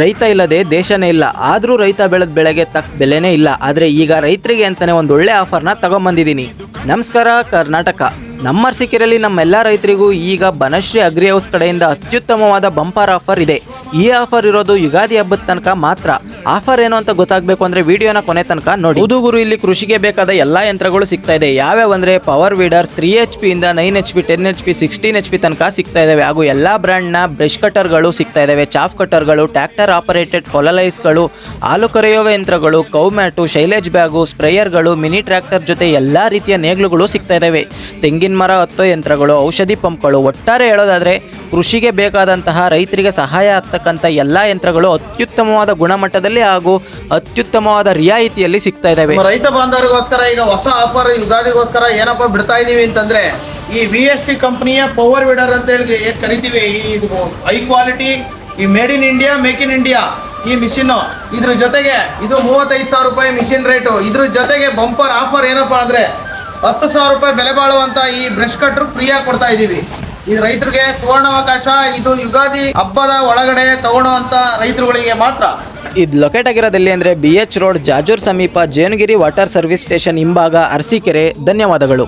ರೈತ ಇಲ್ಲದೆ ದೇಶನೇ ಇಲ್ಲ. ಆದರೂ ರೈತ ಬೆಳೆದ ಬೆಳೆಗೆ ತಕ್ಕ ಬೆಲೆನೇ ಇಲ್ಲ. ಆದರೆ ಈಗ ರೈತರಿಗೆ ಅಂತಾನೆ ಒಂದು ಒಳ್ಳೆ ಆಫರ್ನ ತಗೊಂಬಂದಿದ್ದೀನಿ. ನಮಸ್ಕಾರ ಕರ್ನಾಟಕ. ನಮ್ಮ ಅರಸೀಕೆರೆಯಲ್ಲಿ ನಮ್ಮೆಲ್ಲ ರೈತರಿಗೂ ಈಗ ಬನಶ್ರೀ ಅಗ್ರಿ ಹೌಸ್ ಕಡೆಯಿಂದ ಅತ್ಯುತ್ತಮವಾದ ಬಂಪರ್ ಆಫರ್ ಇದೆ. ಈ ಆಫರ್ ಇರೋದು ಯುಗಾದಿ ಹಬ್ಬದ ತನಕ ಮಾತ್ರ. ಆಫರ್ ಏನು ಅಂತ ಗೊತ್ತಾಗಬೇಕು ಅಂದರೆ ವಿಡಿಯೋನ ಕೊನೆ ತನಕ ನೋಡಿ. ಹೌದು, ಇಲ್ಲಿ ಕೃಷಿಗೆ ಬೇಕಾದ ಎಲ್ಲ ಯಂತ್ರಗಳು ಸಿಗ್ತಾ ಇದೆ. ಯಾವ್ಯಾವ ಅಂದರೆ ಪವರ್ ವೀಡರ್ಸ್ 3 HP ಇಂದ 9 HP, 10 HP, 16 HP ತನಕ ಸಿಗ್ತಾ ಇದಾವೆ. ಹಾಗೂ ಎಲ್ಲ ಬ್ರ್ಯಾಂಡ್ನ ಬ್ರಷ್ ಕಟರ್ಗಳು ಸಿಗ್ತಾ ಇದಾವೆ, ಚಾಫ್ ಕಟರ್ಗಳು, ಟ್ರ್ಯಾಕ್ಟರ್ ಆಪರೇಟೆಡ್ ಫೊಲಲೈಸ್ಗಳು, ಹಾಲು ಕರೆಯುವ ಯಂತ್ರಗಳು, ಕೌ ಮ್ಯಾಟು, ಶೈಲೇಜ್ ಬ್ಯಾಗು, ಸ್ಪ್ರೇಯರ್ಗಳು, ಮಿನಿ ಟ್ರ್ಯಾಕ್ಟರ್ ಜೊತೆ ಎಲ್ಲ ರೀತಿಯ ನೇಗ್ಲುಗಳು ಸಿಗ್ತಾ ಇದಾವೆ. ತೆಂಗಿನ ಮರ ಹತ್ತೋ ಯಂತ್ರಗಳು, ಔಷಧಿ ಪಂಪ್ಗಳು, ಒಟ್ಟಾರೆ ಹೇಳೋದಾದ್ರೆ ಕೃಷಿಗೆ ಬೇಕಾದಂತಹ ರೈತರಿಗೆ ಸಹಾಯ ಆಗ್ತಕ್ಕಂಥ ಎಲ್ಲ ಯಂತ್ರಗಳು ಅತ್ಯುತ್ತಮವಾದ ಗುಣಮಟ್ಟದಲ್ಲಿ ಹಾಗೂ ಅತ್ಯುತ್ತಮವಾದ ರಿಯಾಯಿತಿಯಲ್ಲಿ ಸಿಗ್ತಾ ಇದಾವೆ. ರೈತ ಬಾಂಧವರಿಗೋಸ್ಕರ ಈಗ ಹೊಸ ಆಫರ್ ಯುಗಾದಿಗೋಸ್ಕರ ಏನಪ್ಪ ಬಿಡ್ತಾ ಇದೀವಿ ಅಂತಂದ್ರೆ ಈ VST ಕಂಪನಿಯ ಪವರ್ ವೀಡರ್ ಅಂತ ಹೇಳಿ ಕರಿತೀವಿ. ಇದು high quality, he made in India, make in India ಈ ಮಿಷಿನ್. ಇದ್ರ ಜೊತೆಗೆ ಇದು 35,000 ರೂಪಾಯಿ ಮಿಷಿನ್ ರೇಟು. ಇದ್ರ ಜೊತೆಗೆ ಬಂಪರ್ ಆಫರ್ ಏನಪ್ಪಾ ಅಂದ್ರೆ 10,000 ರೂಪಾಯಿ ಬೆಲೆ ಬಾಳುವಂತ ಈ ಬ್ರಷ್ ಕಟ್ರು ಫ್ರೀ ಆಗಿ ಕೊಡ್ತಾ ಇದೀವಿ. ಇದು ರೈತರಿಗೆ ಸುವರ್ಣಾವಕಾಶ. ಇದು ಯುಗಾದಿ ಹಬ್ಬದ ಒಳಗಡೆ ತಗೊಳ್ಳುವಂತ ರೈತರುಗಳಿಗೆ ಮಾತ್ರ. ಇದು ಲೊಕೇಟ್ ಆಗಿರೋದಲ್ಲಿ ಅಂದರೆ BH ರೋಡ್, ಜಾಜೂರ್ ಸಮೀಪ, ಜೇನುಗಿರಿ ವಾಟರ್ ಸರ್ವಿಸ್ ಸ್ಟೇಷನ್ ಹಿಂಭಾಗ, ಅರಸೀಕೆರೆ. ಧನ್ಯವಾದಗಳು.